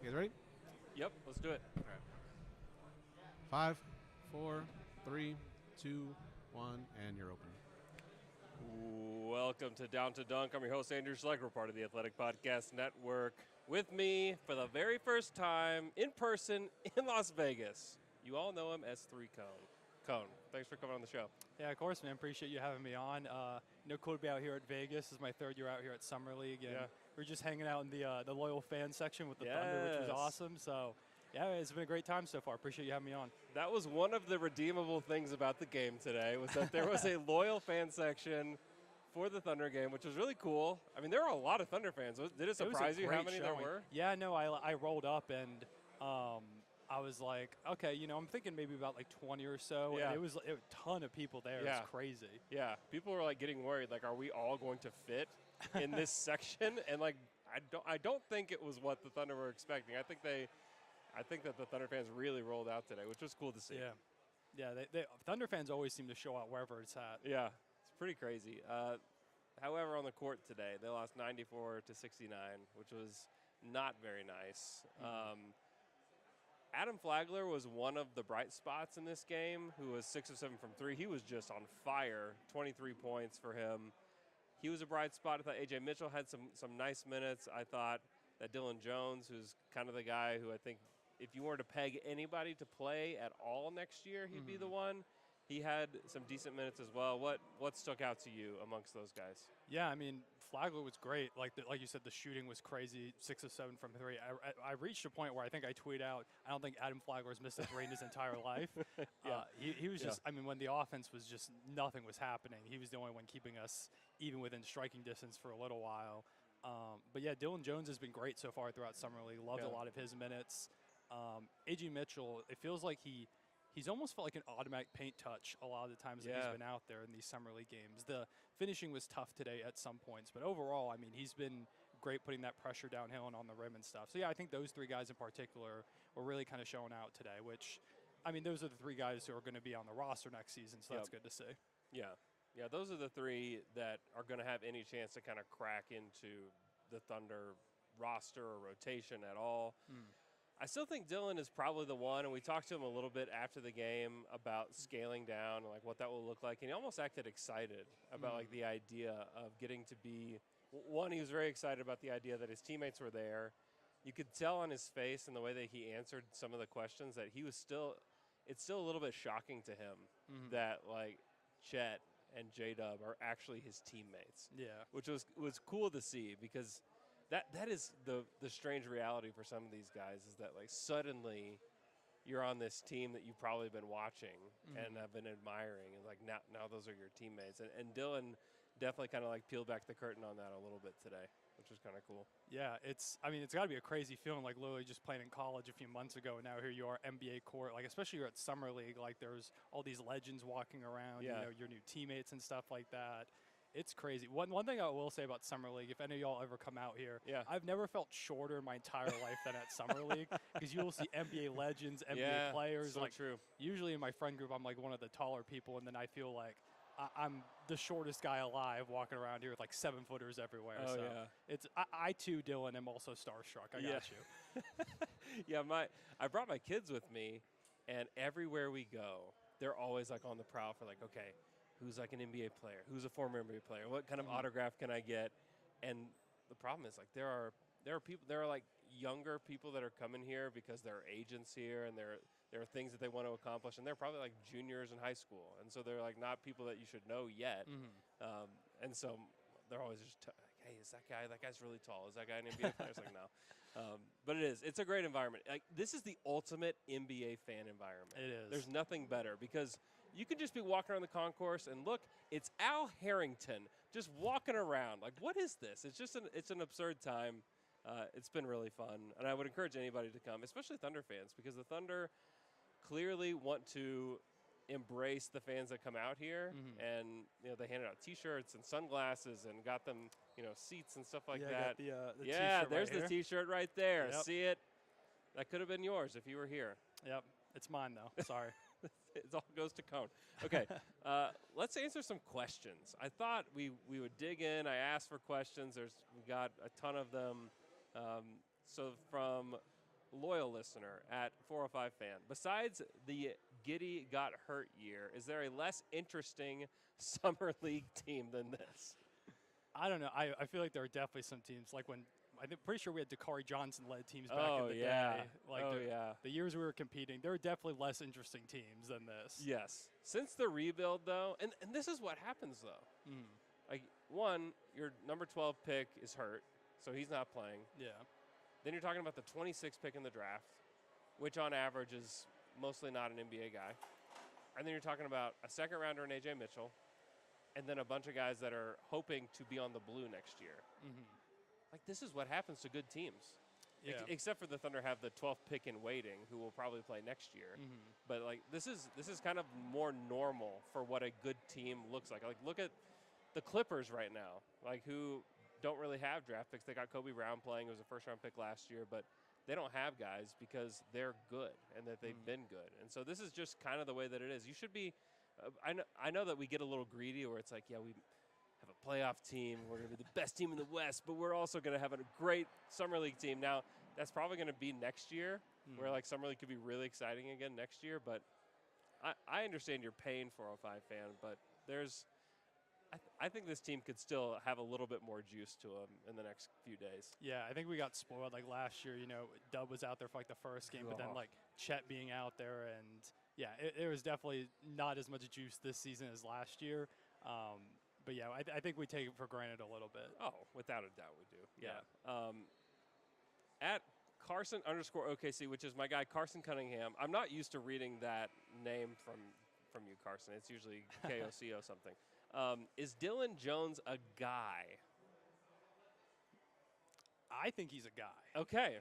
guys ready? Yep, let's do it. All right. 5, 4, 3, 2, 1, and you're open. Welcome to Down to Dunk. I'm your host, Andrew Schlecht. We're part of the Athletic Podcast Network. With me for the very first time in person in Las Vegas. You all know him as 3 Cone. Thanks for coming on the show. Yeah, of course, man. Appreciate you having me on. Cool to be out here at Vegas. This is my 3rd year out here at Summer League, and we're just hanging out in the loyal fan section with the Thunder, which was awesome. So, yeah, it's been a great time so far. Appreciate you having me on. That was one of the redeemable things about the game today, was that there was a loyal fan section for the Thunder game, which was really cool. I mean, there were a lot of Thunder fans. Did it surprise you how many there were? Yeah, no, I rolled up and I was like, okay, I'm thinking maybe about like 20 or so. Yeah. And it was a ton of people there. Yeah. It was crazy. Yeah, people were like getting worried, like, are we all going to fit in this section? And like, I don't think it was what the Thunder were expecting. I think that the Thunder fans really rolled out today, which was cool to see. Yeah. Thunder fans always seem to show out wherever it's at. Yeah, it's pretty crazy. However, on the court today, they lost 94-69, which was not very nice. Adam Flagler was one of the bright spots in this game, who was 6 of 7 from 3. He was just on fire, 23 points for him. He was a bright spot. I thought A.J. Mitchell had some nice minutes. I thought that Dylan Jones, who's kind of the guy who I think if you were to peg anybody to play at all next year, he'd be the one. He had some decent minutes as well. What stuck out to you amongst those guys? Yeah, I mean, Flagler was great. Like you said, the shooting was crazy, 6 of 7 from 3. I reached a point where I think I tweeted out, I don't think Adam Flagler's missed a 3 in his entire life. He was just, I mean, when the offense was just, nothing was happening. He was the only one keeping us even within striking distance for a little while. But yeah, Dylan Jones has been great so far throughout Summer League. Loved a lot of his minutes. A.J. Mitchell, it feels like he's almost felt like an automatic paint touch a lot of the times that he's been out there in these Summer League games. The finishing was tough today at some points, but overall, I mean, he's been great putting that pressure downhill and on the rim and stuff. So, yeah, I think those 3 guys in particular were really kind of showing out today, which, I mean, those are the 3 guys who are going to be on the roster next season, so that's good to see. Yeah, those are the 3 that are going to have any chance to kind of crack into the Thunder roster or rotation at all. I still think Dylan is probably the one, and we talked to him a little bit after the game about scaling down and like what that will look like, and he almost acted excited about like the idea of getting to be one. He was very excited about the idea that his teammates were there. You could tell on his face and the way that he answered some of the questions that he was it's still a little bit shocking to him that like Chet and J-Dub are actually his teammates. Yeah, which was cool to see, because That is the strange reality for some of these guys, is that like suddenly you're on this team that you've probably been watching and have been admiring, and like now those are your teammates. And Dylan definitely kind of like peeled back the curtain on that a little bit today, which was kind of cool. Yeah, it's got to be a crazy feeling, like literally just playing in college a few months ago, and now here you are, NBA court, like especially you're at Summer League, like there's all these legends walking around, your new teammates and stuff like that. It's crazy. One thing I will say about Summer League, if any of y'all ever come out here, I've never felt shorter in my entire life than at Summer League, because you will see NBA legends, NBA players. So like true. Usually in my friend group, I'm like one of the taller people, and then I feel like I'm the shortest guy alive walking around here with like 7-footers everywhere. Oh, so it's I too, Dylan, am also starstruck. I got you. I brought my kids with me, and everywhere we go, they're always like on the prowl for like, okay, who's like an NBA player? Who's a former NBA player? What kind of autograph can I get? And the problem is, like, there are like younger people that are coming here because there are agents here, and there are things that they want to accomplish, and they're probably like juniors in high school, and so they're like not people that you should know yet. And so they're always just like, hey, is that guy? That guy's really tall. Is that guy an NBA player? It's like, no. But it's a great environment. Like, this is the ultimate NBA fan environment. It is. There's nothing better, because you can just be walking around the concourse and look, it's Al Harrington just walking around. Like, what is this? It's just it's an absurd time. It's been really fun, and I would encourage anybody to come, especially Thunder fans, because the Thunder clearly want to embrace the fans that come out here, and they handed out T-shirts and sunglasses and got them seats and stuff like that. Got the T-shirt there's right the here. T-shirt right there. Yep. See it? That could have been yours if you were here. Yep, it's mine though. Sorry. It all goes to Cone. Okay, let's answer some questions. I thought we would dig in. I asked for questions. We got a ton of them. So from loyal listener at 405 fan. Besides the Giddy got hurt year, is there a less interesting summer league team than this? I don't know. I feel like there are definitely some teams like when I'm pretty sure we had Dakari Johnson-led teams back in the day. Like the years we were competing, there are definitely less interesting teams than this. Yes. Since the rebuild, though, and this is what happens, though. Like, one, your number 12 pick is hurt, so he's not playing. Yeah. Then you're talking about the 26th pick in the draft, which on average is mostly not an NBA guy. And then you're talking about a second rounder in A.J. Mitchell, and then a bunch of guys that are hoping to be on the blue next year. Like, this is what happens to good teams. Yeah. Except for the Thunder have the 12th pick in waiting, who will probably play next year. But, like, this is kind of more normal for what a good team looks like. Like, look at the Clippers right now, like, who don't really have draft picks. They got Kobe Brown playing. It was a first-round pick last year, but they don't have guys because they're good and that they've been good. And so this is just kind of the way that it is. You should be I know that we get a little greedy where it's like, yeah, we have a playoff team. We're going to be the best team in the West, but we're also going to have a great summer league team. Now, that's probably going to be next year where, like, summer league could be really exciting again next year. But I understand you're paying 405 fan, but I think this team could still have a little bit more juice to them in the next few days. Yeah, I think we got spoiled. Like last year, Dub was out there for like the first game, but then like Chet being out there, and yeah, it was definitely not as much juice this season as last year. But yeah, I think we take it for granted a little bit. Oh, without a doubt we do. Yeah. At Carson_OKC, which is my guy Carson Cunningham. I'm not used to reading that name from you, Carson. It's usually KOCO something. Is Dylan Jones a guy? I think he's a guy. Okay.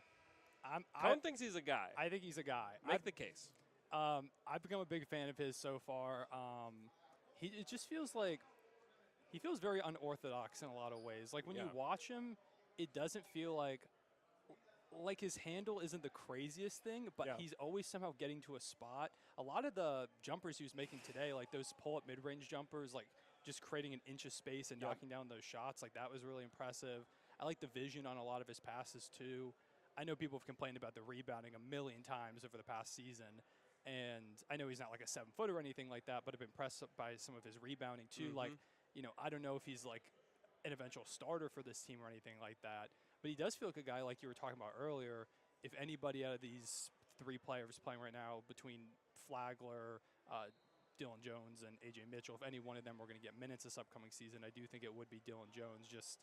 Cone thinks he's a guy. I think he's a guy. Make the case. I've become a big fan of his so far. It just feels like he feels very unorthodox in a lot of ways. Like when you watch him, it doesn't feel like his handle isn't the craziest thing, but he's always somehow getting to a spot. A lot of the jumpers he was making today, like those pull-up mid-range jumpers, like just creating an inch of space and knocking down those shots, like that was really impressive. I like the vision on a lot of his passes too. I know people have complained about the rebounding a million times over the past season, and I know he's not like a 7-footer or anything like that, but I've been impressed by some of his rebounding too. Like, I don't know if he's like an eventual starter for this team or anything like that, but he does feel like a guy like you were talking about earlier. If anybody out of these three players playing right now between Flagler, Dylan Jones, and A.J. Mitchell, if any one of them were going to get minutes this upcoming season, I do think it would be Dylan Jones, just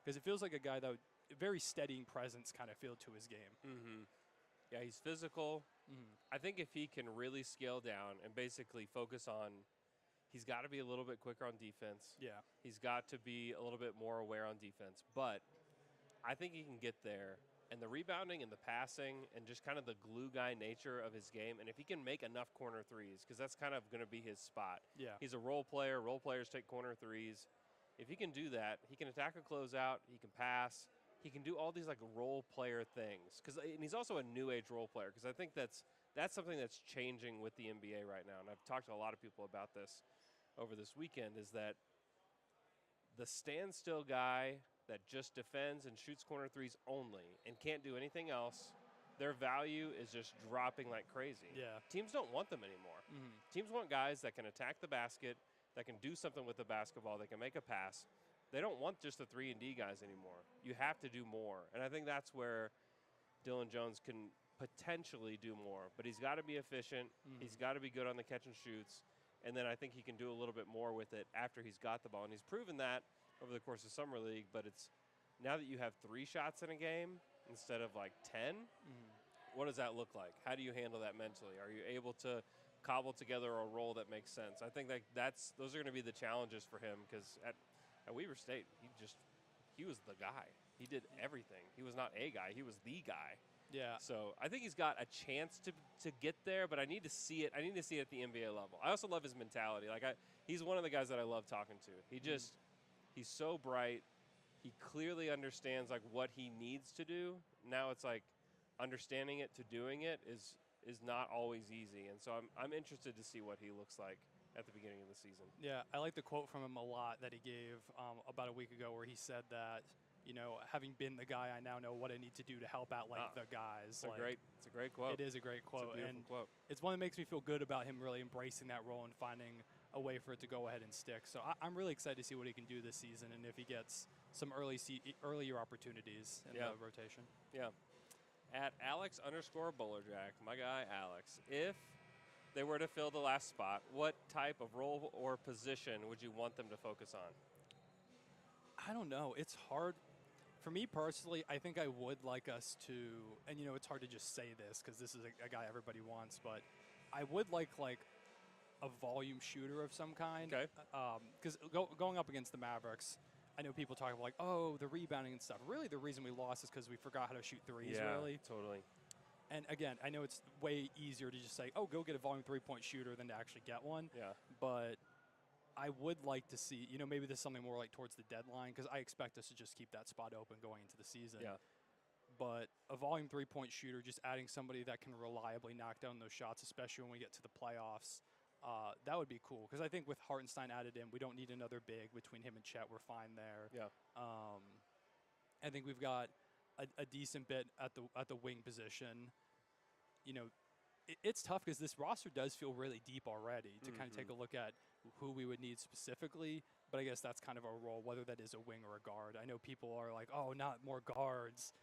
because it feels like a guy that very steadying presence kind of feel to his game. Yeah, he's physical. I think if he can really scale down and basically focus on, he's got to be a little bit quicker on defense. Yeah. He's got to be a little bit more aware on defense. But I think he can get there. And the rebounding and the passing and just kind of the glue guy nature of his game, and if he can make enough corner threes, because that's kind of going to be his spot. Yeah. He's a role player. Role players take corner threes. If he can do that, he can attack a closeout. He can pass. He can do all these like role player things. And he's also a new age role player, because I think that's something that's changing with the NBA right now. And I've talked to a lot of people about this over this weekend, is that the standstill guy that just defends and shoots corner threes only and can't do anything else, their value is just dropping like crazy. Yeah. Teams don't want them anymore. Teams want guys that can attack the basket, that can do something with the basketball, that can make a pass. They don't want just the 3-and-D guys anymore. You have to do more. And I think that's where Dylan Jones can potentially do more. But he's got to be efficient. He's got to be good on the catch and shoots. And then I think he can do a little bit more with it after he's got the ball. And he's proven that over the course of Summer League. But it's now that you have 3 shots in a game instead of like 10, what does that look like? How do you handle that mentally? Are you able to cobble together a role that makes sense? I think those are going to be the challenges for him, because at Weber State, he was the guy. He did everything. He was not a guy. He was the guy. Yeah. So I think he's got a chance to get there, but I need to see it. I need to see it at the NBA level. I also love his mentality. He's one of the guys that I love talking to. He's so bright. He clearly understands like what he needs to do. Now it's like understanding it to doing it is not always easy. And so I'm interested to see what he looks like at the beginning of the season. Yeah, I like the quote from him a lot that he gave about a week ago, where he said that having been the guy, I now know what I need to do to help out the guys. It's a great quote. It is a great quote. It's a beautiful quote. It's one that makes me feel good about him really embracing that role and finding a way for it to go ahead and stick. So I'm really excited to see what he can do this season and if he gets some earlier opportunities in the rotation. Yeah. At Alex_Bullerjack, my guy Alex, if they were to fill the last spot, what type of role or position would you want them to focus on? I don't know. It's hard. For me personally, I think I would like us to, and it's hard to just say this because this is a guy everybody wants, but I would like a volume shooter of some kind. Okay. Because going up against the Mavericks, I know people talk about like, oh, the rebounding and stuff. Really, the reason we lost is because we forgot how to shoot threes. Really. Totally. And again, I know it's way easier to just say, oh, go get a volume 3-point shooter than to actually get one. Yeah. But I would like to see, maybe this is something more like towards the deadline because I expect us to just keep that spot open going into the season. Yeah. But a volume 3-point shooter, just adding somebody that can reliably knock down those shots, especially when we get to the playoffs, that would be cool. Because I think with Hartenstein added in, we don't need another big between him and Chet. We're fine there. Yeah. I think we've got a decent bit at the wing position. It's tough because this roster does feel really deep already to kind of take a look at who we would need specifically. But I guess that's kind of our role, whether that is a wing or a guard. I know people are like, oh, not more guards.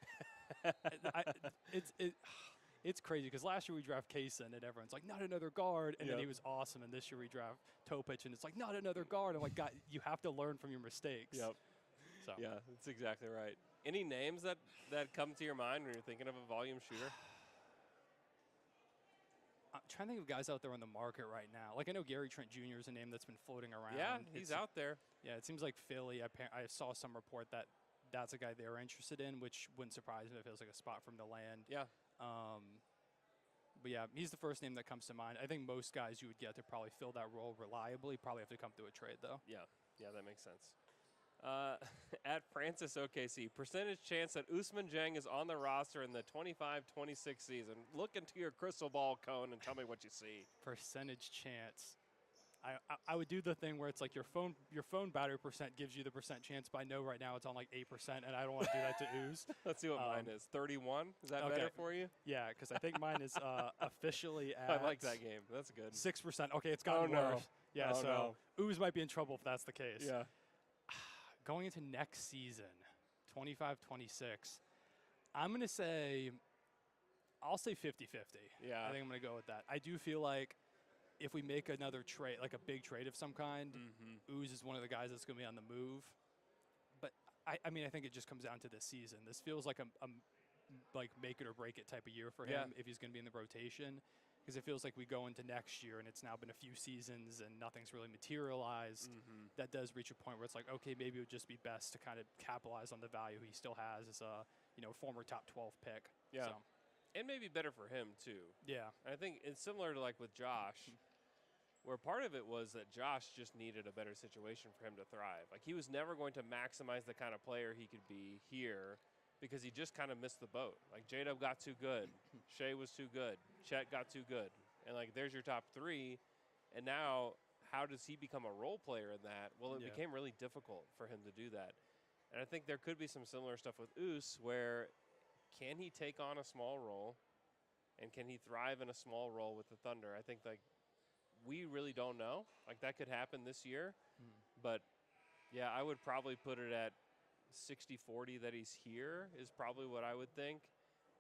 It's crazy because last year we draft Kaysen and everyone's like, not another guard. And then he was awesome. And this year we draft Topic and it's like, not another guard. I'm like, God, you have to learn from your mistakes. Yep. So. Yeah, that's exactly right. Any names that come to your mind when you're thinking of a volume shooter? I'm trying to think of guys out there on the market right now. Like, I know Gary Trent Jr. is a name that's been floating around. Yeah, he's out there. Yeah, it seems like Philly. I saw some report that that's a guy they're interested in, which wouldn't surprise me if it was like a spot from the land. Yeah. But yeah, he's the first name that comes to mind. I think most guys you would get to probably fill that role reliably probably have to come through a trade, though. Yeah, that makes sense. At Francis OKC, percentage chance that Ousmane Dieng is on the roster in the 25-26 season. Look into your crystal ball cone and tell me what you see. Percentage chance. I would do the thing where it's like your phone battery percent gives you the percent chance, but I know right now it's on like 8%, and I don't want to do that to Ooze. Let's see what mine is. 31? Is that better for you? Yeah, because I think mine is officially at... I like that game. That's good. 6%. Okay, it's gotten worse. Yeah, Ooze might be in trouble if that's the case. Yeah. Going into next season, 25-26, I'm going to say, I'll say 50-50. Yeah. I think I'm going to go with that. I do feel like if we make another trade, like a big trade of some kind, Ooze is one of the guys that's going to be on the move. But, I mean, I think it just comes down to this season. This feels like a like make it or break it type of year for him if he's going to be in the rotation. Because it feels like we go into next year and it's now been a few seasons and nothing's really materialized. That does reach a point where it's like, okay, maybe it would just be best to kind of capitalize on the value he still has as a former top 12 pick. Yeah, so. And maybe better for him too. Yeah, and I think it's similar to like with Josh, where part of it was that Josh just needed a better situation for him to thrive. Like he was never going to maximize the kind of player he could be here. Because he just kind of missed the boat. Like, J-Dub got too good. Shea was too good. Chet got too good. And, like, there's your top three. And now, how does he become a role player in that? Well, it became really difficult for him to do that. And I think there could be some similar stuff with Oos where can he take on a small role? And can he thrive in a small role with the Thunder? I think, like, we really don't know. Like, that could happen this year. But, yeah, I would probably put it at 60-40 that he's here is probably what I would think.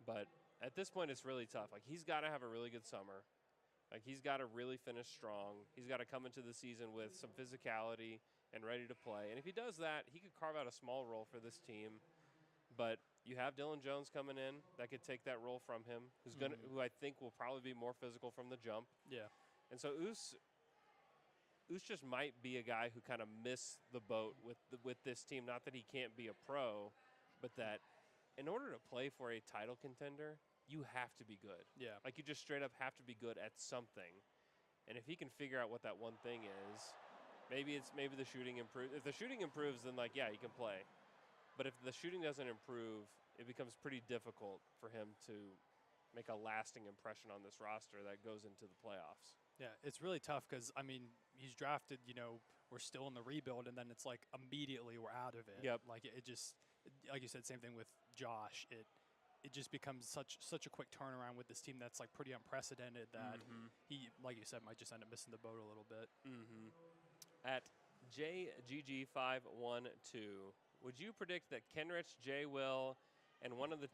But at this point, it's really tough. Like, he's got to have a really good summer. Like, he's got to really finish strong. He's got to come into the season with some physicality and ready to play. And if he does that, he could carve out a small role for this team. But you have Dylan Jones coming in that could take that role from him, who I think will probably be more physical from the jump. Yeah. And so Oos just might be a guy who kind of missed the boat with this team. Not that he can't be a pro, but that in order to play for a title contender, you have to be good. Yeah. Like you just straight up have to be good at something. And if he can figure out what that one thing is, maybe the shooting improves. If the shooting improves, then like, yeah, he can play. But if the shooting doesn't improve, it becomes pretty difficult for him to make a lasting impression on this roster that goes into the playoffs. Yeah, it's really tough because, I mean, he's drafted, we're still in the rebuild, and then it's like immediately we're out of it. Yep. Like, it just, like you said, same thing with Josh. It just becomes such a quick turnaround with this team that's like pretty unprecedented that he, like you said, might just end up missing the boat a little bit. At JGG512, would you predict that Kenrich, Jay Will, and one of the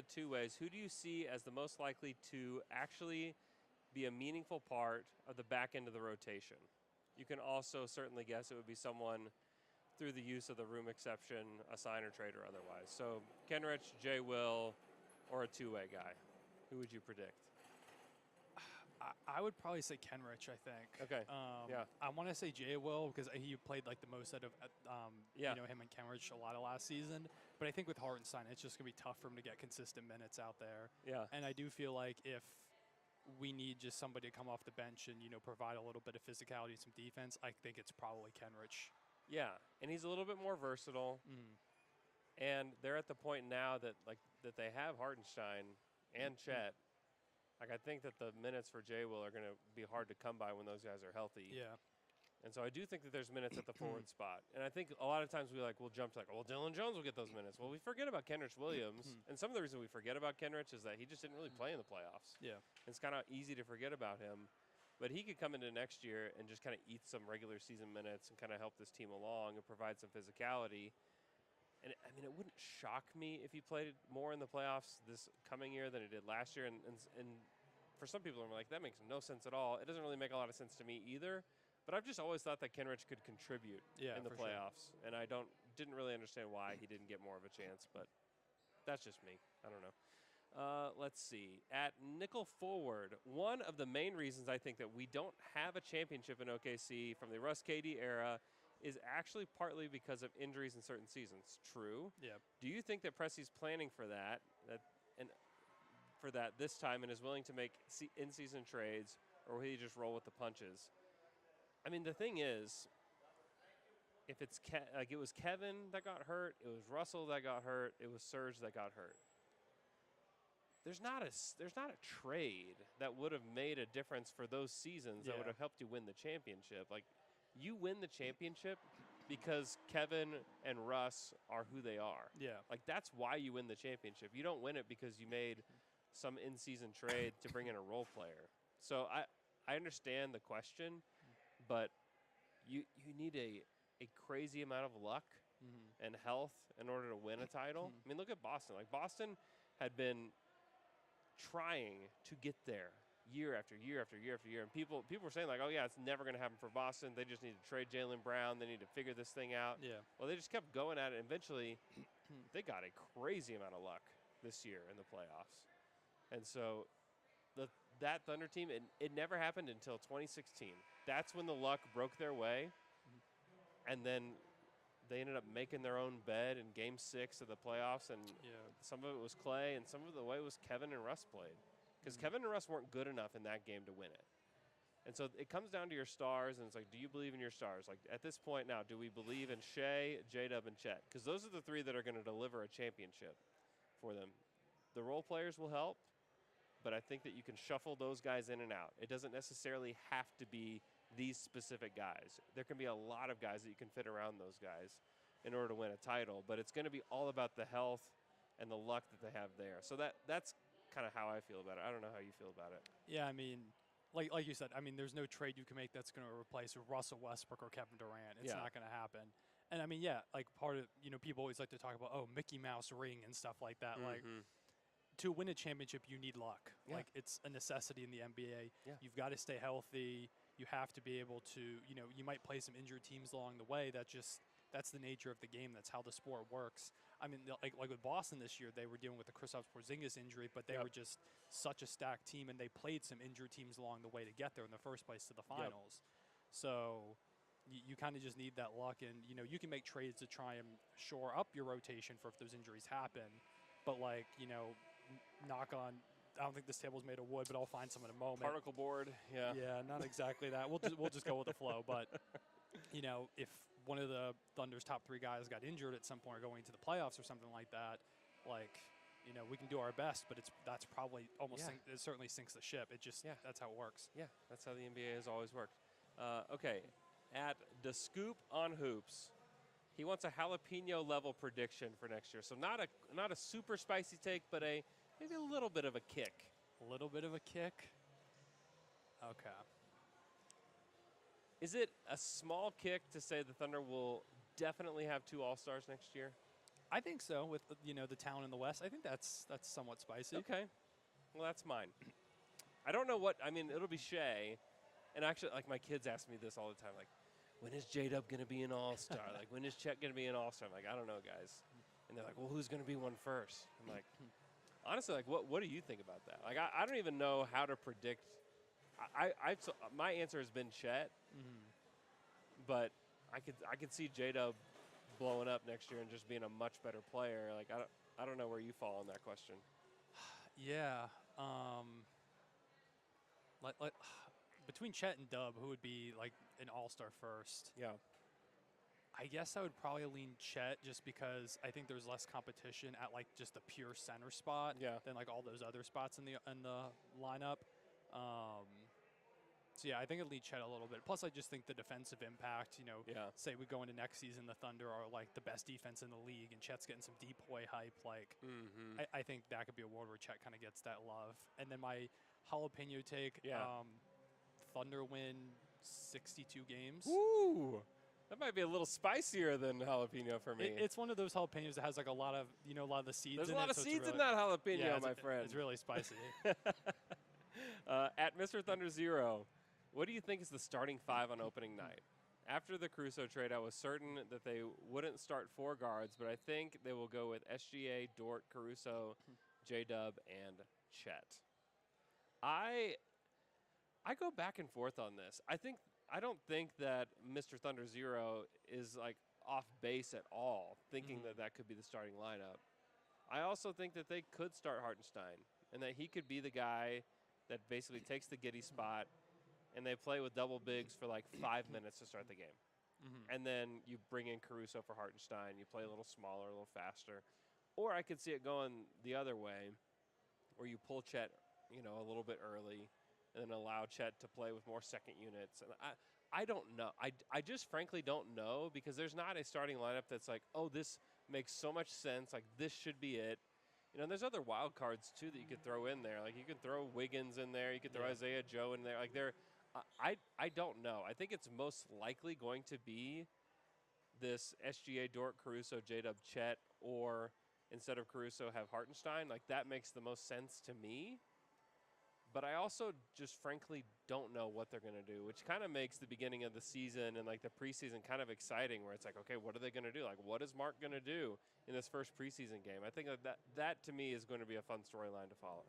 two ways, who do you see as the most likely to actually be a meaningful part of the back end of the rotation? You can also certainly guess it would be someone through the use of the room exception, a sign or trade or otherwise. So Kenrich, Jay Will, or a two-way guy. Who would you predict? I would probably say Kenrich, I think. Okay. Yeah. I want to say Jay Will because he played like the most out of him and Kenrich a lot of last season. But I think with Hartenstein, it's just going to be tough for him to get consistent minutes out there. Yeah. And I do feel like if we need just somebody to come off the bench and, provide a little bit of physicality and some defense, I think it's probably Kenrich. Yeah, and he's a little bit more versatile. And they're at the point now that they have Hartenstein and Chet. Like, I think that the minutes for Jay Will are going to be hard to come by when those guys are healthy. Yeah. And so I do think that there's minutes at the forward spot. And I think a lot of times we'll jump to Dylan Jones will get those minutes. Well, we forget about Kenrich Williams. And some of the reason we forget about Kenrich is that he just didn't really play in the playoffs. Yeah. It's kind of easy to forget about him. But he could come into next year and just kind of eat some regular season minutes and kind of help this team along and provide some physicality. And, I mean, it wouldn't shock me if he played more in the playoffs this coming year than he did last year. And for some people, I'm like, that makes no sense at all. It doesn't really make a lot of sense to me either. But I've just always thought that Kenrich could contribute in the playoffs. Sure. And I didn't really understand why he didn't get more of a chance. But that's just me. I don't know. Let's see. At nickel forward, one of the main reasons I think that we don't have a championship in OKC from the Russ KD era is actually partly because of injuries in certain seasons. True. Yeah. Do you think that Presti's planning for that this time and is willing to make in-season trades, or will he just roll with the punches? I mean, the thing is, if it's it was Kevin that got hurt, it was Russell that got hurt, it was Serge that got hurt. There's not a trade that would have made a difference for those seasons that would have helped you win the championship. Like, you win the championship because Kevin and Russ are who they are. Yeah. Like, that's why you win the championship. You don't win it because you made some in-season trade to bring in a role player. So I understand the question, but you need a crazy amount of luck and health in order to win a title. I mean, look at Boston. Like, Boston had been trying to get there year after year after year after year. And people were saying, like, oh, yeah, it's never going to happen for Boston. They just need to trade Jaylen Brown. They need to figure this thing out. Yeah. Well, they just kept going at it. And eventually, they got a crazy amount of luck this year in the playoffs. And so that Thunder team, it never happened until 2016. That's when the luck broke their way. And then they ended up making their own bed in Game 6 of the playoffs, and some of it was Clay, and some of the way was Kevin and Russ played. Because Kevin and Russ weren't good enough in that game to win it. And so it comes down to your stars, and it's like, do you believe in your stars? Like, at this point now, do we believe in Shea, J-Dub, and Chet? Because those are the three that are going to deliver a championship for them. The role players will help, but I think that you can shuffle those guys in and out. It doesn't necessarily have to be these specific guys. There can be a lot of guys that you can fit around those guys in order to win a title, but it's going to be all about the health and the luck that they have there. So that's kind of how I feel about it. I don't know how you feel about it. Yeah, I mean, like you said, I mean, there's no trade you can make that's going to replace Russell Westbrook or Kevin Durant. It's not going to happen. And I mean, like part of, people always like to talk about, Mickey Mouse ring and stuff like that. Like, to win a championship, you need luck. Yeah. Like, it's a necessity in the NBA. Yeah. You've got to stay healthy. You have to be able to, you might play some injured teams along the way. That's the nature of the game. That's how the sport works. I mean, like with Boston this year, they were dealing with the Kristaps Porzingis injury, but they were just such a stacked team, and they played some injured teams along the way to get there in the first place to the finals. So you kind of just need that luck, and, you can make trades to try and shore up your rotation for if those injuries happen. But, like, knock on, I don't think this table's made of wood, but I'll find some in a moment. Particle board, yeah. Yeah, not exactly that. We'll just go with the flow. But, if one of the Thunder's top three guys got injured at some point or going to the playoffs or something like that, like, we can do our best, but that's probably almost it certainly sinks the ship. It just that's how it works. Yeah, that's how the NBA has always worked. Okay, at the Scoop on Hoops, He wants a jalapeno level prediction for next year. So not a super spicy take, but maybe a little bit of a kick. A little bit of a kick. Okay. Is it a small kick to say the Thunder will definitely have 2 All-Stars next year? I think so. With the talent in the West, I think that's somewhat spicy. Okay. Well, that's mine. I don't know what. I mean, it'll be Shea, and actually, like my kids ask me this all the time, like, when is J-Dub going to be an All-Star? Like, when is Chet going to be an All-Star? I'm like, I don't know, guys. And they're like, well, who's going to be one first? I'm like, honestly, like, what do you think about that? Like, I don't even know how to predict. My answer has been Chet, but I could see J-Dub blowing up next year and just being a much better player. Like, I don't know where you fall on that question. Yeah. Between Chet and Dub, who would be like an All-Star first? Yeah. I guess I would probably lean Chet just because I think there's less competition at like just the pure center spot than like all those other spots in the lineup. So yeah, I think I'd lean Chet a little bit. Plus, I just think the defensive impact. Say we go into next season, the Thunder are like the best defense in the league, and Chet's getting some depoy hype. Like, I think that could be a world where Chet kind of gets that love. And then my jalapeno take. Thunder win 62 games. Ooh, that might be a little spicier than jalapeno for me. It's one of those jalapenos that has like a lot of the seeds. There's in a lot it, of so seeds in that jalapeno, my friend. It's really spicy. At Mr. Thunder 0, what do you think is the starting 5 on opening night? After the Caruso trade, I was certain that they wouldn't start 4 guards, but I think they will go with SGA, Dort, Caruso, J-Dub, and Chet. I go back and forth on this. I don't think that Mr. Thunder 0 is like off base at all, thinking that could be the starting lineup. I also think that they could start Hartenstein and that he could be the guy that basically takes the Giddey spot, and they play with double bigs for like 5 minutes to start the game. And then you bring in Caruso for Hartenstein. You play a little smaller, a little faster. Or I could see it going the other way, where you pull Chet, a little bit early, and then allow Chet to play with more second units. And I don't know. I just frankly don't know, because there's not a starting lineup that's like, oh, this makes so much sense. Like, this should be it. There's other wild cards, too, that you could throw in there. Like, you could throw Wiggins in there. You could throw Isaiah Joe in there. Like, I don't know. I think it's most likely going to be this SGA, Dort, Caruso, J-Dub, Chet, or instead of Caruso, have Hartenstein. Like, that makes the most sense to me. But I also just frankly don't know what they're going to do, which kind of makes the beginning of the season and like the preseason kind of exciting, where it's like, okay, what are they going to do? Like, what is Mark going to do in this first preseason game? I think that to me is going to be a fun storyline to follow.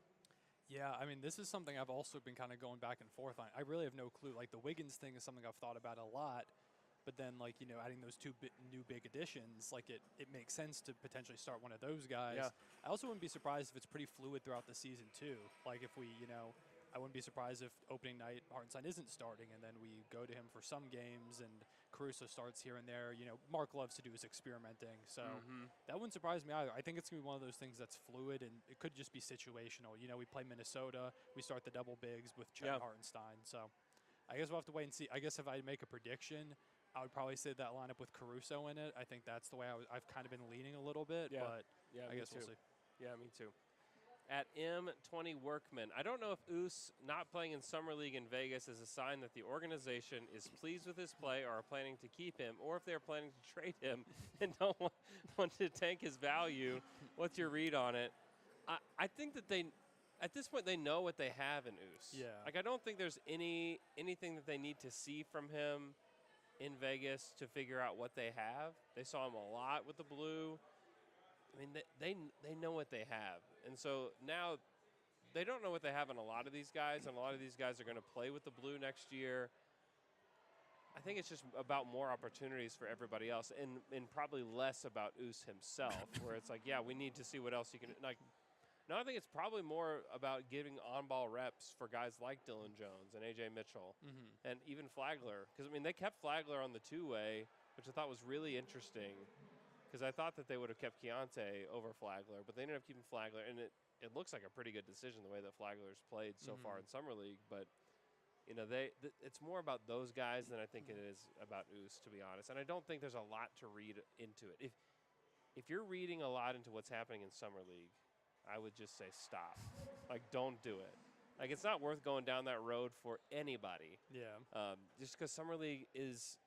Yeah, I mean, this is something I've also been kind of going back and forth on. I really have no clue. Like, the Wiggins thing is something I've thought about a lot. But then, like, adding those 2 new big additions, like, it makes sense to potentially start one of those guys. Yeah. I also wouldn't be surprised if it's pretty fluid throughout the season, too. Like, if we, I wouldn't be surprised if opening night Hartenstein isn't starting, and then we go to him for some games, and Caruso starts here and there. Mark loves to do his experimenting, so that wouldn't surprise me either. I think it's going to be one of those things that's fluid, and it could just be situational. We play Minnesota, we start the double bigs with Chet and Hartenstein, so I guess we'll have to wait and see. I guess if I make a prediction, I would probably say that lineup with Caruso in it. I think that's the way I've kind of been leaning a little bit, but I guess we'll see. Yeah, me too. At M20 Workman, I don't know if Oos not playing in Summer League in Vegas is a sign that the organization is pleased with his play or are planning to keep him, or if they're planning to trade him and don't want to tank his value. What's your read on it? I think that at this point, they know what they have in Oos. Yeah. Like, I don't think there's anything that they need to see from him in Vegas to figure out what they have. They saw him a lot with the Blue. I mean, they know what they have. And so now they don't know what they have in a lot of these guys, and a lot of these guys are going to play with the Blue next year. I think it's just about more opportunities for everybody else, and probably less about Oos himself, where it's like, yeah, we need to see what else you can – like. No, I think it's probably more about giving on-ball reps for guys like Dylan Jones and A.J. Mitchell and even Flagler. Because, I mean, they kept Flagler on the two-way, which I thought was really interesting, because I thought that they would have kept Keontae over Flagler, but they ended up keeping Flagler, and it looks like a pretty good decision the way that Flagler's played so far in Summer League. But, it's more about those guys than I think it is about Oos, to be honest. And I don't think there's a lot to read into it. If you're reading a lot into what's happening in Summer League, I would just say stop. Like, don't do it. Like, it's not worth going down that road for anybody. Yeah. Just because Summer League is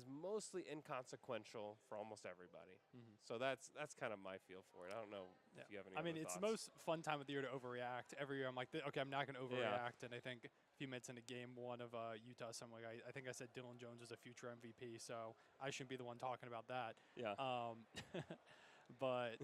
mostly inconsequential for almost everybody. So that's kind of my feel for it. I don't know if you have any other it's thoughts. the most fun time of the year to overreact. Every year I'm like, okay, I'm not going to overreact. And I think a few minutes into game 1 of Utah, so I'm like, I think I said Dylan Jones is a future MVP, so I shouldn't be the one talking about that. Yeah. But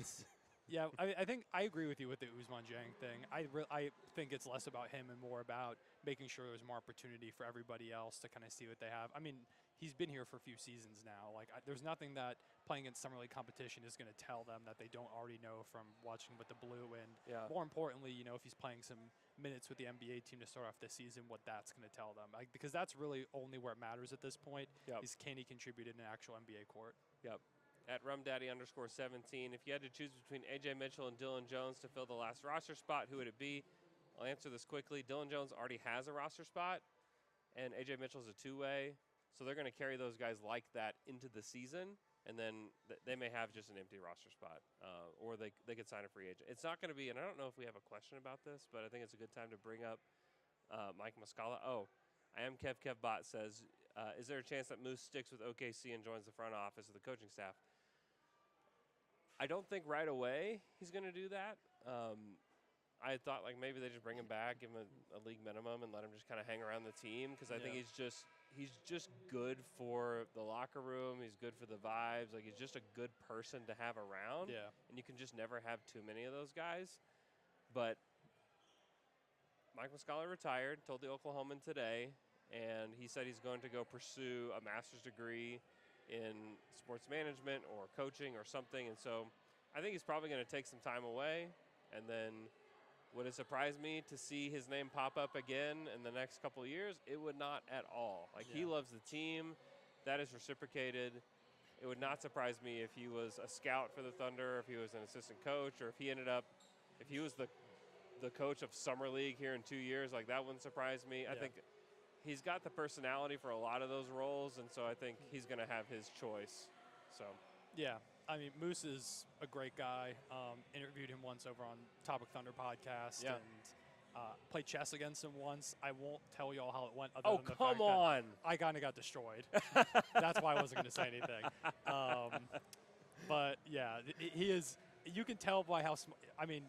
yeah, I think I agree with you with the Ousmane Dieng thing. I think it's less about him and more about making sure there's more opportunity for everybody else to kind of see what they have. I mean, he's been here for a few seasons now. Like, there's nothing that playing in Summer League competition is going to tell them that they don't already know from watching with the Blue. And more importantly, if he's playing some minutes with the NBA team to start off this season, what that's going to tell them. Because that's really only where it matters at this point is can he contribute in an actual NBA court. Yep. At rumdaddy_17, if you had to choose between A.J. Mitchell and Dylan Jones to fill the last roster spot, who would it be? I'll answer this quickly. Dylan Jones already has a roster spot, and A.J. Mitchell's a two-way. So they're going to carry those guys like that into the season, and then they may have just an empty roster spot, or they could sign a free agent. It's not going to be, and I don't know if we have a question about this, but I think it's a good time to bring up Mike Muscala. Oh, I am Kevbot says, is there a chance that Moose sticks with OKC and joins the front office of the coaching staff? I don't think right away he's going to do that. I thought like maybe they just bring him back, give him a league minimum, and let him just kind of hang around the team because I think he's just good for the locker room. He's good for the vibes. Like, he's just a good person to have around. Yeah. And you can just never have too many of those guys. But Mike Muscala retired, told the Oklahoman today, and he said he's going to go pursue a master's degree in sports management or coaching or something. And so I think he's probably going to take some time away. And then would it surprise me to see his name pop up again in the next couple of years? It would not at all. Like, he loves the team. That is reciprocated. It would not surprise me if he was a scout for the Thunder, if he was an assistant coach, or if he was the coach of Summer League here in 2 years. Like, that wouldn't surprise me. I think he's got the personality for a lot of those roles, and so I think he's going to have his choice. So, yeah, I mean, Moose is a great guy. Interviewed him once over on Topic Thunder podcast, and played chess against him once. I won't tell y'all how it went. Other than the come fact on! That I kind of got destroyed. That's why I wasn't going to say anything. But yeah, he is. You can tell by how. I mean,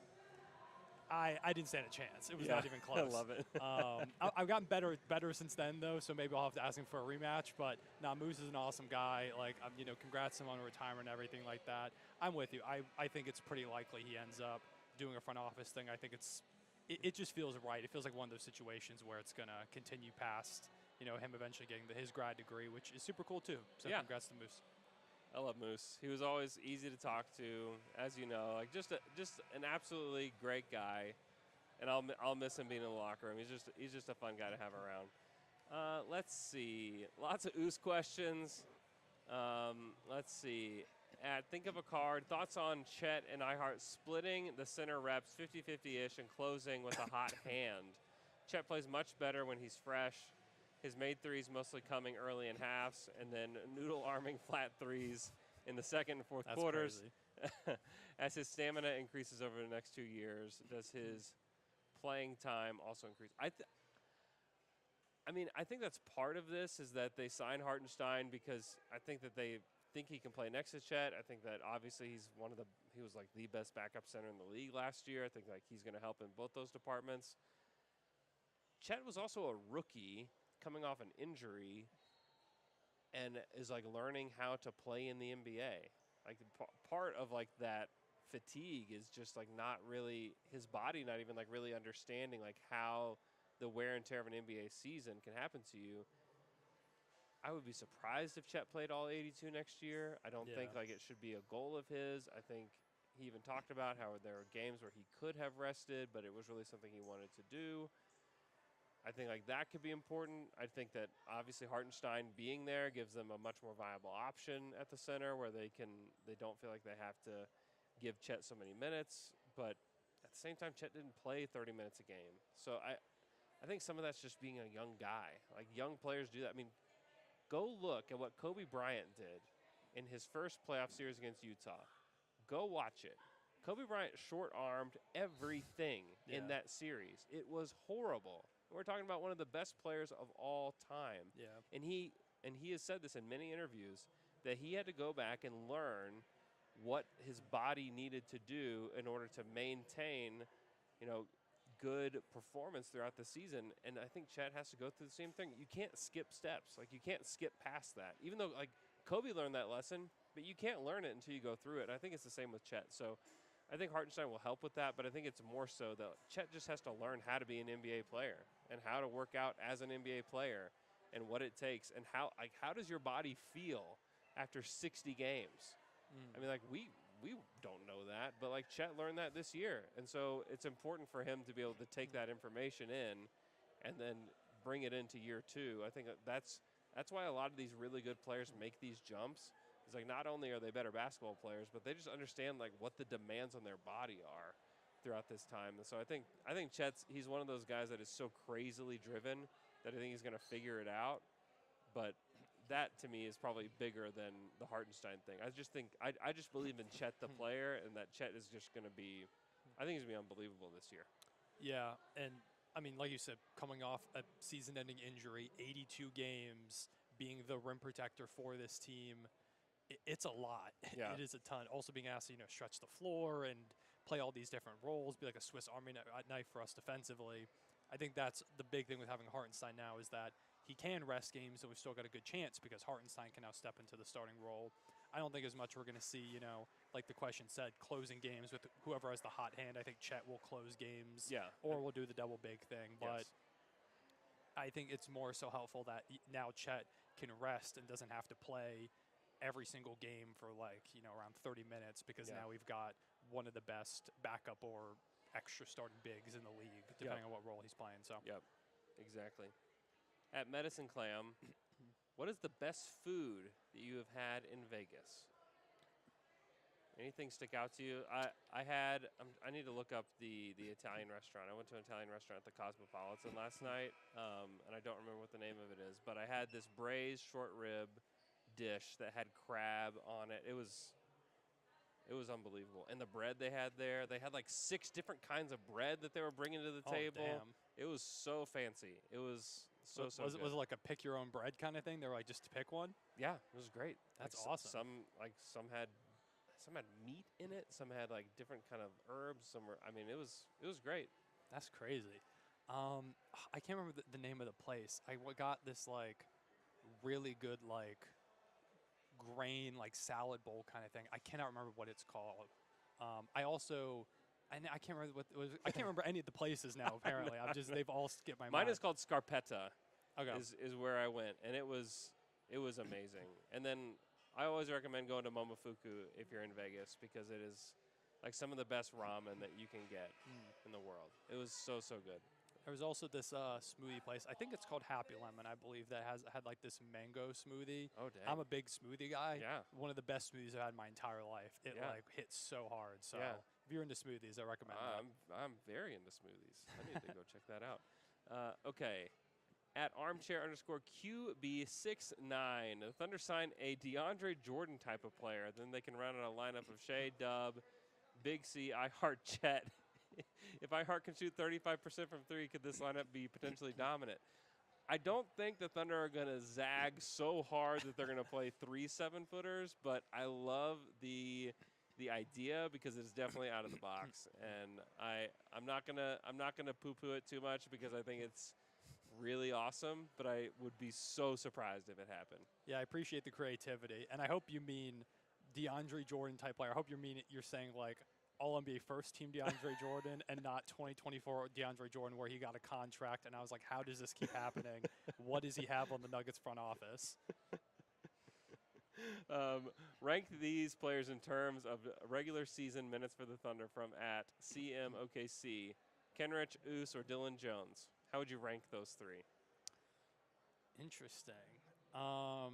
I didn't stand a chance. It was not even close. I love it. I've gotten better since then, though, so maybe I'll have to ask him for a rematch. But, Moose is an awesome guy. Like, congrats to him on retirement and everything like that. I'm with you. I think it's pretty likely he ends up doing a front office thing. I think it just feels right. It feels like one of those situations where it's going to continue past, him eventually getting his grad degree, which is super cool, too. So congrats to Moose. I love Moose. He was always easy to talk to, as you know. Like, just an absolutely great guy, and I'll miss him being in the locker room. He's just a fun guy to have around. Let's see, lots of Oos questions. Let's see. Think of a card. Thoughts on Chet and Ihart splitting the center reps 50-50-ish and closing with a hot hand. Chet plays much better when he's fresh. His made threes mostly coming early in halves, and then noodle arming flat threes in the second and fourth quarters. As his stamina increases over the next 2 years, does his playing time also increase? I think that's part of this is that they signed Hartenstein because I think that they think he can play next to Chet. I think that obviously he was like the best backup center in the league last year. I think like he's going to help in both those departments. Chet was also a rookie coming off an injury and is like learning how to play in the NBA. Like part of like that fatigue is just like not really his body, not even like really understanding like how the wear and tear of an NBA season can happen to you. I would be surprised if Chet played all 82 next year. I don't think like it should be a goal of his. I think he even talked about how there were games where he could have rested, but it was really something he wanted to do. I think like that could be important. I think that obviously Hartenstein being there gives them a much more viable option at the center where they don't feel like they have to give Chet so many minutes. But at the same time, Chet didn't play 30 minutes a game. So I think some of that's just being a young guy. Like, young players do that. I mean, go look at what Kobe Bryant did in his first playoff series against Utah. Go watch it. Kobe Bryant short-armed everything in that series. It was horrible. We're talking about one of the best players of all time. Yeah. And he has said this in many interviews, that he had to go back and learn what his body needed to do in order to maintain, good performance throughout the season. And I think Chet has to go through the same thing. You can't skip steps. Like, you can't skip past that. Even though, like, Kobe learned that lesson, but you can't learn it until you go through it. And I think it's the same with Chet. So I think Hartenstein will help with that, but I think it's more so that Chet just has to learn how to be an NBA player and how to work out as an NBA player and what it takes and how does your body feel after 60 games? I mean, like, we don't know that, but, like, Chet learned that this year. And so it's important for him to be able to take that information in and then bring it into year two. I think that's why a lot of these really good players make these jumps. It's like, not only are they better basketball players, but they just understand, like, what the demands on their body are throughout this time. And so I think he's one of those guys that is so crazily driven that I think he's going to figure it out. But that, to me, is probably bigger than the Hartenstein thing. I just believe in Chet the player, and that Chet is just going to be, I think he's going to be unbelievable this year. Yeah, and I mean, like you said, coming off a season-ending injury, 82 games, being the rim protector for this team, it's a lot. Yeah. It is a ton. Also being asked to, stretch the floor and play all these different roles, be like a Swiss Army knife for us defensively. I think that's the big thing with having Hartenstein now, is that he can rest games, and we've still got a good chance because Hartenstein can now step into the starting role. I don't think as much we're going to see, like the question said, closing games with whoever has the hot hand. I think Chet will close games, or we'll do the double big thing. But I think it's more so helpful that now Chet can rest and doesn't have to play every single game for around 30 minutes because now we've got one of the best backup or extra starting bigs in the league, depending on what role he's playing. So Exactly. At Medicine Clam, what is the best food that you have had in Vegas? Anything stick out to you? I need to look up the Italian restaurant. I went to an Italian restaurant at the Cosmopolitan last night, and I don't remember what the name of it is, but I had this braised short rib dish that had crab on it. It was unbelievable. And the bread they had there, they had like 6 different kinds of bread that they were bringing to the table. Damn. It was so fancy. It was so was good. it like a pick your own bread kind of thing? They were like, just to pick one? Yeah, it was great. That's like, awesome. Some had meat in it. Some had like different kind of herbs. It was great. That's crazy. I can't remember the name of the place. I got this like really good like grain like salad bowl kind of thing. I cannot remember what it's called. I can't remember what it was. I can't remember any of the places now. Apparently, they've all skipped my mind. Mine is called Scarpetta. Okay. Is where I went, and it was amazing. And then I always recommend going to Momofuku if you're in Vegas because it is like some of the best ramen that you can get in the world. It was so good. There was also this smoothie place. I think it's called Happy Lemon, I believe, that had like this mango smoothie. Oh, dang. I'm a big smoothie guy. Yeah. One of the best smoothies I've had in my entire life. It like hits so hard. So if you're into smoothies, I recommend that. I'm very into smoothies. I need to go check that out. Okay. At armchair_QB69, the Thunder sign a DeAndre Jordan type of player. Then they can run out a lineup of Shea, Dub, Big C, iHeart, Chet. If iHeart can shoot 35% from 3, could this lineup be potentially dominant? I don't think the Thunder are going to zag so hard that they're going to play 3 7-footers, but I love the idea because it's definitely out of the box, and I'm not gonna poo-poo it too much because I think it's really awesome, but I would be so surprised if it happened. Yeah, I appreciate the creativity, and I hope you mean DeAndre Jordan type player. I hope you're saying like All-NBA first team DeAndre Jordan and not 2024 DeAndre Jordan where he got a contract, and I was like, how does this keep happening? What does he have on the Nuggets front office? Rank these players in terms of regular season minutes for the Thunder from at CMOKC, Kenrich, Oos, or Dylan Jones. How would you rank those 3? Interesting. I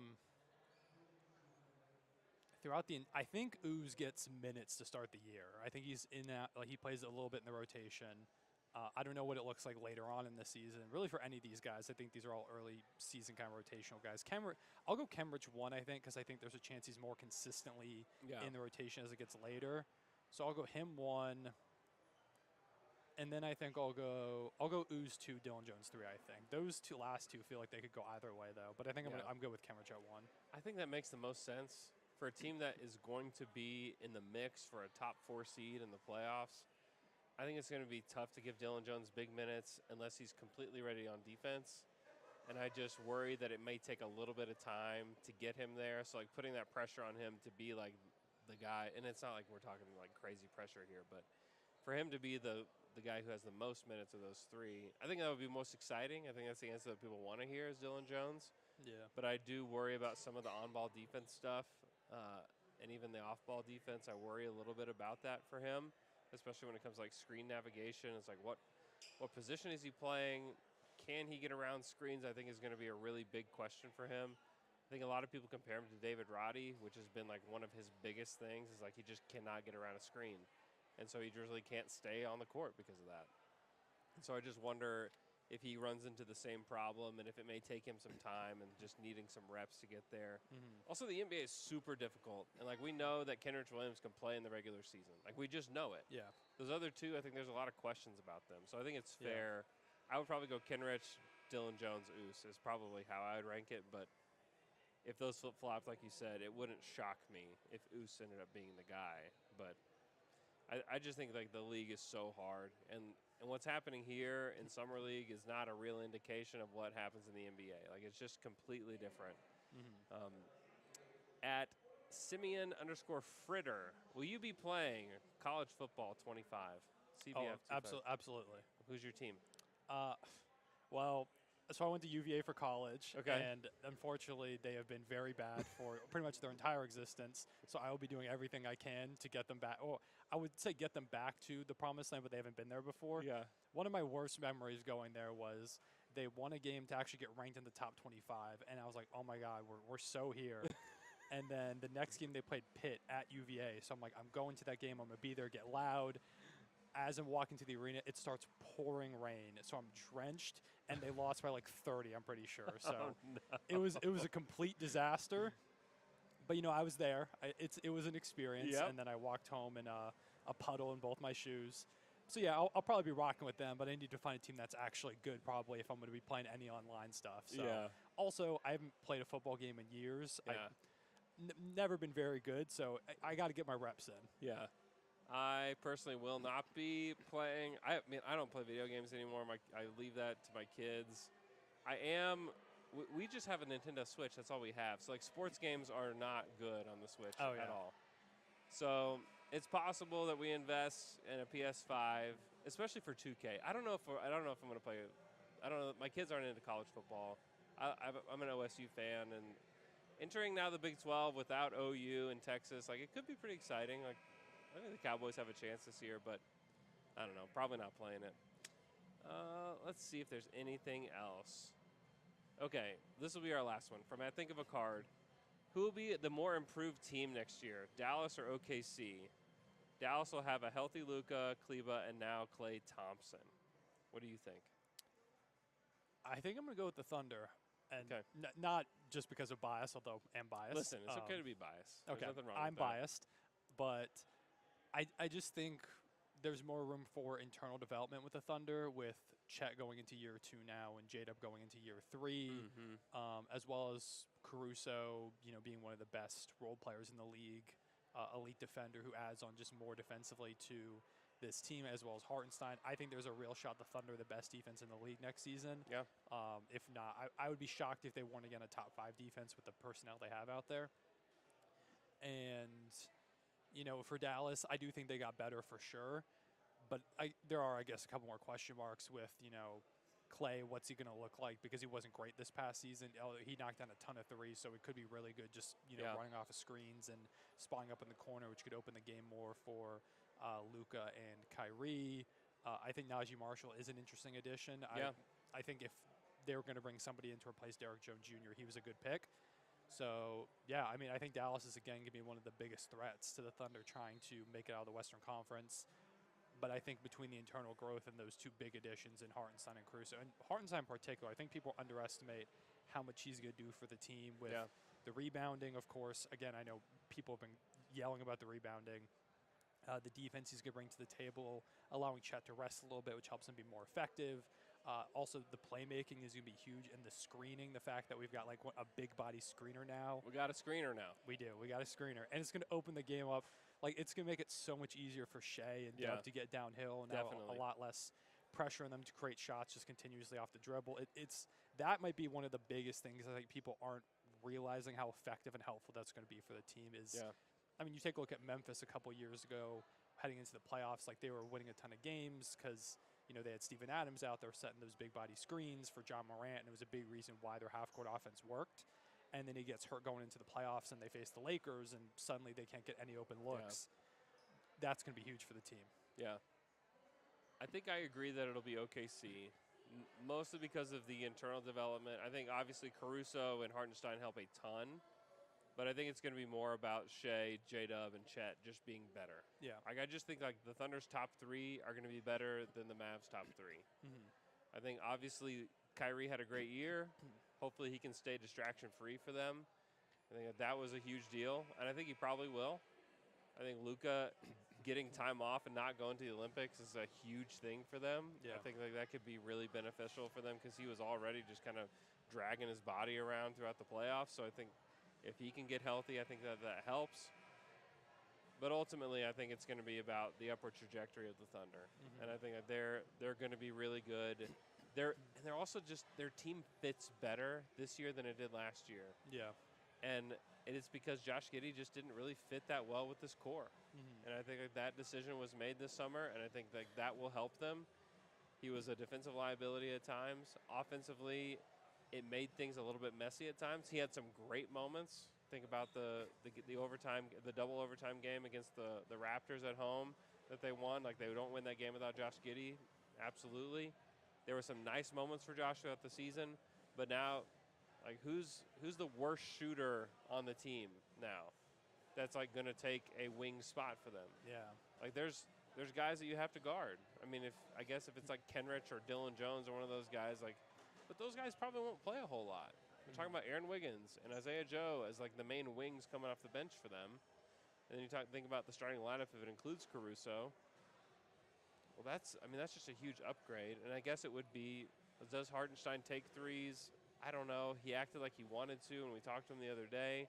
think Ooze gets minutes to start the year. I think he's in that. Like he plays a little bit in the rotation. I don't know what it looks like later on in the season. Really, for any of these guys, I think these are all early season kind of rotational guys. I'll go Kemrich 1, I think, because I think there's a chance he's more consistently in the rotation as it gets later. So I'll go him 1. And then I think I'll go Ooze 2, Dylan Jones 3, I think. Those last two feel like they could go either way, though. But I think I'm good with Kemrich at 1. I think that makes the most sense for a team that is going to be in the mix for a top 4 seed in the playoffs. I think it's going to be tough to give Dylan Jones big minutes unless he's completely ready on defense. And I just worry that it may take a little bit of time to get him there. So, like, putting that pressure on him to be, like, the guy. And it's not like we're talking, like, crazy pressure here. But for him to be the guy who has the most minutes of those 3, I think that would be most exciting. I think that's the answer that people want to hear is Dylan Jones. Yeah. But I do worry about some of the on-ball defense stuff and even the off-ball defense. I worry a little bit about that for him, especially when it comes to, like, screen navigation. It's like, what position is he playing? Can he get around screens? I think is going to be a really big question for him. I think a lot of people compare him to David Roddy, which has been, like, one of his biggest things is, like, he just cannot get around a screen. And so he really can't stay on the court because of that. And so I just wonder if he runs into the same problem and if it may take him some time and just needing some reps to get there. Mm-hmm. Also, the NBA is super difficult. And, like, we know that Kenrich Williams can play in the regular season. Like, we just know it. Yeah. Those other 2, I think there's a lot of questions about them. So I think it's fair. I would probably go Kenrich, Dylan Jones, Oos is probably how I would rank it. But if those flip-flops, like you said, it wouldn't shock me if Oos ended up being the guy. But I just think, like, the league is so hard. And what's happening here in Summer League is not a real indication of what happens in the NBA. Like, it's just completely different. Mm-hmm. At Simeon_Fritter, will you be playing college football 25? CBF 25? Absolutely. Who's your team? Well, so I went to UVA for college, Okay. and unfortunately they have been very bad for pretty much their entire existence. So I will be doing everything I can to get them back. Or I would say get them back to the promised land, but they haven't been there before. Yeah. One of my worst memories going there was they won a game to actually get ranked in the top 25, and I was like, oh my God, we're so here. And then the next game they played Pitt at UVA, so I'm like, I'm going to that game. I'm going to be there, get loud. As I'm walking to the arena, it starts pouring rain, so I'm drenched, and they lost by like 30, I'm pretty sure. So it was a complete disaster. But, you know, I was there. It was an experience, and then I walked home in a puddle in both my shoes. So, yeah, I'll probably be rocking with them, but I need to find a team that's actually good probably if I'm going to be playing any online stuff. So. Also, I haven't played a football game in years. Yeah. I've never been very good, so I got to get my reps in. Yeah. I personally will not be playing. I mean, I don't play video games anymore. I leave that to my kids. We just have a Nintendo Switch. That's all we have. So, like, sports games are not good on the Switch at all. So it's possible that we invest in a PS5, especially for 2K. I don't know if I'm going to play. I don't know. My kids aren't into college football. I'm an OSU fan, and entering now the Big 12 without OU and Texas, like, it could be pretty exciting. Like, I think the Cowboys have a chance this year, but I don't know. Probably not playing it. Let's see if there's anything else. Okay, this will be our last one. From I Think of a Card. Who will be the more improved team next year, Dallas or OKC? Dallas will have a healthy Luka, Kleba, and now Klay Thompson. What do you think? I think I'm going to go with the Thunder. And Okay. Not just because of bias, although I'm biased. Listen, it's okay to be biased. There's Okay, nothing wrong I'm with that. biased, but I just think there's more room for internal development with the Thunder, with Chet going into year 2 now and J-Dub going into year 3, as well as Caruso, you know, being one of the best role players in the league, elite defender who adds on just more defensively to this team, as well as Hartenstein. I think there's a real shot the Thunder are the best defense in the league next season. Yeah. If not, I would be shocked if they weren't again a top 5 defense with the personnel they have out there. And, you know, for Dallas, I do think they got better for sure. But there are, I guess, a couple more question marks with, you know, Klay, what's he going to look like? Because he wasn't great this past season. He knocked down a ton of threes, so it could be really good just, you know, running off of screens and spotting up in the corner, which could open the game more for Luka and Kyrie. I think Najee Marshall is an interesting addition. I think if they were going to bring somebody in to replace Derrick Jones Jr., he was a good pick. So, yeah, I mean, I think Dallas is, again, going to be one of the biggest threats to the Thunder trying to make it out of the Western Conference. But I think between the internal growth and those two big additions in Hartenstein and Caruso, and Hartenstein in particular, I think people underestimate how much he's going to do for the team with the rebounding, of course. Again, I know people have been yelling about the rebounding. The defense he's going to bring to the table, allowing Chet to rest a little bit, which helps him be more effective. Also, the playmaking is going to be huge, and the screening, the fact that we've got like a big body screener now. We got a screener now. We do. We got a screener, and it's going to open the game up. Like, it's going to make it so much easier for Shea and Dub to get downhill, and have a lot less pressure on them to create shots just continuously off the dribble. That might be one of the biggest things I think people aren't realizing how effective and helpful that's going to be for the team. I mean, you take a look at Memphis a couple years ago, heading into the playoffs, like they were winning a ton of games because, you know, they had Steven Adams out there setting those big body screens for John Morant, and it was a big reason why their half-court offense worked. And then he gets hurt going into the playoffs, and they face the Lakers, and suddenly they can't get any open looks. That's going to be huge for the team. Yeah. I think I agree that it'll be OKC, mostly because of the internal development. I think obviously Caruso and Hartenstein help a ton, but I think it's going to be more about Shea, J-Dub, and Chet just being better. Yeah. Like, I just think like the Thunder's top three are going to be better than the Mavs' top three. I think obviously Kyrie had a great year. Hopefully he can stay distraction-free for them. I think that was a huge deal, and I think he probably will. I think Luka getting time off and not going to the Olympics is a huge thing for them. I think like that could be really beneficial for them because he was already just kind of dragging his body around throughout the playoffs. So I think if he can get healthy, I think that helps. But ultimately, I think it's going to be about the upward trajectory of the Thunder, and I think that they're going to be really good. They're also just, their team fits better this year than it did last year. Yeah. And it's because Josh Giddey just didn't really fit that well with this core. And I think that decision was made this summer, and I think that will help them. He was a defensive liability at times. Offensively, it made things a little bit messy at times. He had some great moments. Think about the overtime, the double overtime game against the Raptors at home that they won. Like, they don't win that game without Josh Giddey. Absolutely. There were some nice moments for Josh throughout the season, but now, like, who's the worst shooter on the team now that's like going to take a wing spot for them? Yeah. Like, there's guys that you have to guard. I mean, if it's like Kenrich or Dylan Jones or one of those guys, like, but those guys probably won't play a whole lot. We're talking about Aaron Wiggins and Isaiah Joe as like the main wings coming off the bench for them, and then you think about the starting lineup if it includes Caruso. Well, that's just a huge upgrade, and I guess it would be, does Hartenstein take threes? I don't know. He acted like he wanted to when we talked to him the other day.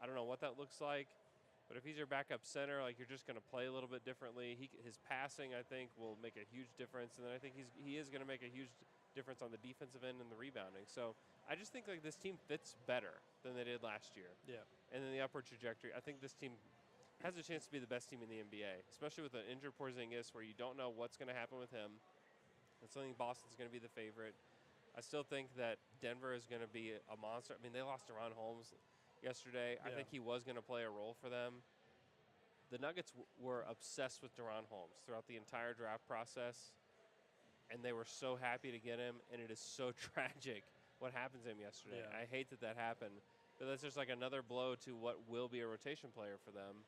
I don't know what that looks like, but if he's your backup center, like, you're just going to play a little bit differently. His passing, I think, will make a huge difference, and then I think he is going to make a huge difference on the defensive end and the rebounding. So I just think like this team fits better than they did last year. Yeah. And then the upward trajectory, I think this team has a chance to be the best team in the NBA, especially with an injured Porzingis where you don't know what's going to happen with him. I still think Boston's going to be the favorite. I still think that Denver is going to be a monster. I mean, they lost Deron Holmes yesterday. I think he was going to play a role for them. The Nuggets were obsessed with Deron Holmes throughout the entire draft process, and they were so happy to get him, and it is so tragic what happened to him yesterday. Yeah. I hate that happened, but that's just like another blow to what will be a rotation player for them.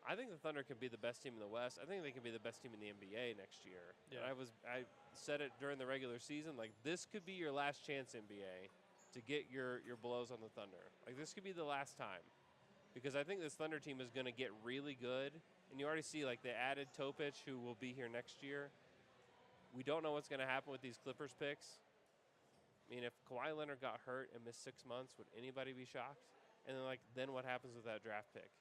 I think the Thunder can be the best team in the West. I think they can be the best team in the NBA next year. Yeah. And I said it during the regular season, like, this could be your last chance, NBA, to get your blows on the Thunder. Like, this could be the last time. Because I think this Thunder team is going to get really good. And you already see, like, they added Topic, who will be here next year. We don't know what's going to happen with these Clippers picks. I mean, if Kawhi Leonard got hurt and missed 6 months, would anybody be shocked? And then what happens with that draft pick?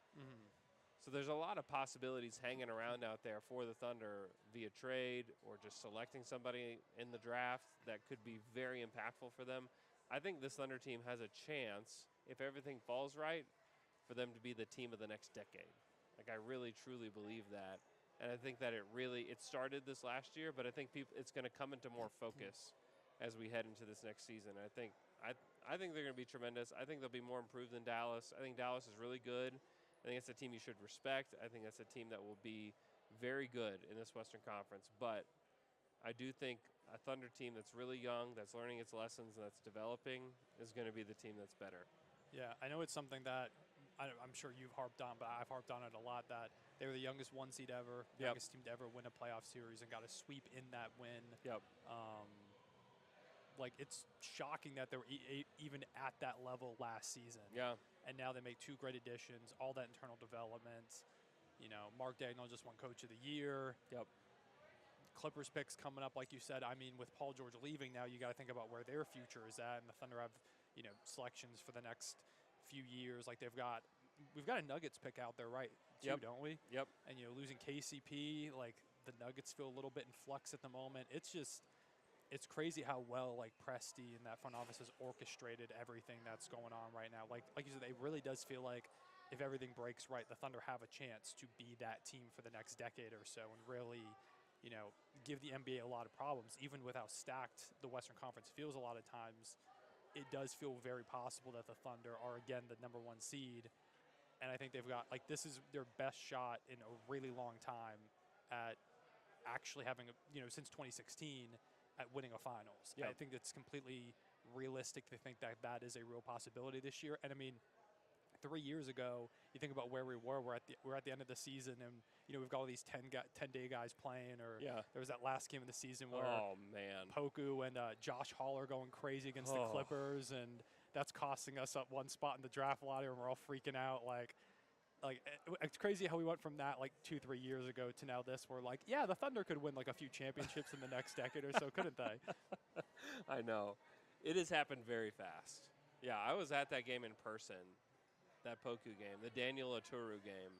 So there's a lot of possibilities hanging around out there for the Thunder via trade or just selecting somebody in the draft that could be very impactful for them. I think this Thunder team has a chance, if everything falls right, for them to be the team of the next decade. Like, I really, truly believe that. And I think that it started this last year, but I think it's going to come into more focus as we head into this next season. I think they're going to be tremendous. I think they'll be more improved than Dallas. I think Dallas is really good. I think it's a team you should respect. I think that's a team that will be very good in this Western Conference. But I do think a Thunder team that's really young, that's learning its lessons, and that's developing is going to be the team that's better. Yeah, I know it's something that I'm sure you've harped on, but I've harped on it a lot, that they were the youngest 1 seed ever, Yep. youngest team to ever win a playoff series, and got a sweep in that win. Yep. Like, it's shocking that they were even at that level last season. Yeah. And now they make 2 great additions, all that internal development. You know, Mark Daigneault just won Coach of the Year. Yep. Clippers picks coming up, like you said. I mean, with Paul George leaving now, you got to think about where their future is at. And the Thunder have, you know, selections for the next few years. Like, we've got a Nuggets pick out there, right? Too, Yep. don't we? Yep. And, you know, losing KCP, like, the Nuggets feel a little bit in flux at the moment. It's crazy how well, like, Presti and that front office has orchestrated everything that's going on right now. Like you said, it really does feel like if everything breaks right, the Thunder have a chance to be that team for the next decade or so and really, you know, give the NBA a lot of problems. Even with how stacked the Western Conference feels a lot of times, it does feel very possible that the Thunder are, again, the number 1 seed. And I think they've got, like, this is their best shot in a really long time at actually having, you know, since 2016, at winning a finals. Yep. I think it's completely realistic to think that that is a real possibility this year. And I mean, 3 years ago, you think about where we were. We're at the end of the season, and you know we've got all these 10-day guys playing. Or there was that last game of the season where Poku and Josh Hall are going crazy against the Clippers, and that's costing us up 1 spot in the draft lottery, and we're all freaking out. Like it's crazy how we went from that like 2-3 years ago to now this. We're like, yeah, the Thunder could win like a few championships in the next decade or so, couldn't they? I know. It has happened very fast. Yeah, I was at that game in person, that Poku game, the Daniel Aturu game.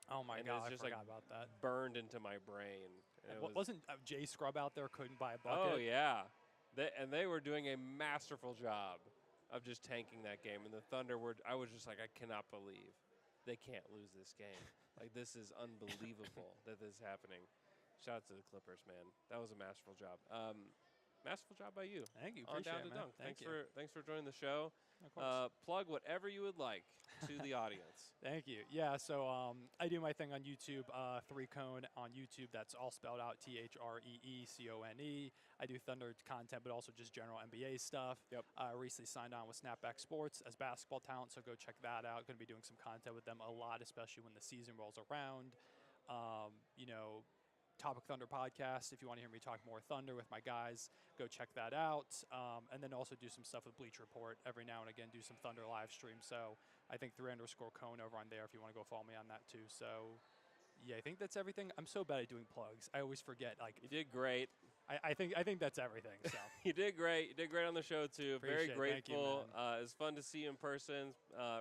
Oh, my and God, just I forgot about that. Burned into my brain. Wasn't Jay Scrub out there couldn't buy a bucket? Oh, yeah. They were doing a masterful job of just tanking that game. And the Thunder I was just like, I cannot believe they can't lose this game. Like, this is unbelievable that this is happening. Shout out to the Clippers, man. That was a masterful job. Masterful job by you. Thank you. On Appreciate down to it, man. dunk. Thanks for joining the show. Of course. Plug whatever you would like to the audience. Thank you. Yeah, so I do my thing on YouTube, 3Cone on YouTube. That's all spelled out, THREECONE. I do Thunder content, but also just general NBA stuff. Yep. I recently signed on with Snapback Sports as basketball talent, so go check that out. Going to be doing some content with them a lot, especially when the season rolls around. You know, Topic Thunder podcast. If you want to hear me talk more Thunder with my guys, go check that out. And then also do some stuff with Bleach Report every now and again. Do some Thunder live streams. So I think 3_Cone over on there if you want to go follow me on that too. So yeah, I think that's everything. I'm so bad at doing plugs. I always forget. Like you did great. I think that's everything. So you did great. You did great on the show too. Very grateful. Thank you, it was fun to see you in person.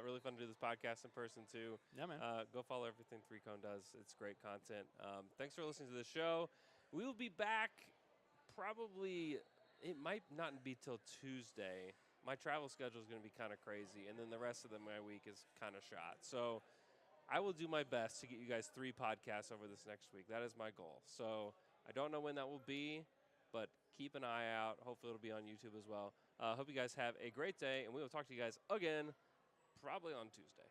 Really fun to do this podcast in person too. Yeah, man. Go follow everything 3Cone does. It's great content. Thanks for listening to the show. We will be back probably. It might not be till Tuesday. My travel schedule is going to be kind of crazy, and then the rest of my week is kind of shot. So I will do my best to get you guys 3 podcasts over this next week. That is my goal. So I don't know when that will be, but keep an eye out. Hopefully it'll be on YouTube as well. Hope you guys have a great day, and we will talk to you guys again probably on Tuesday.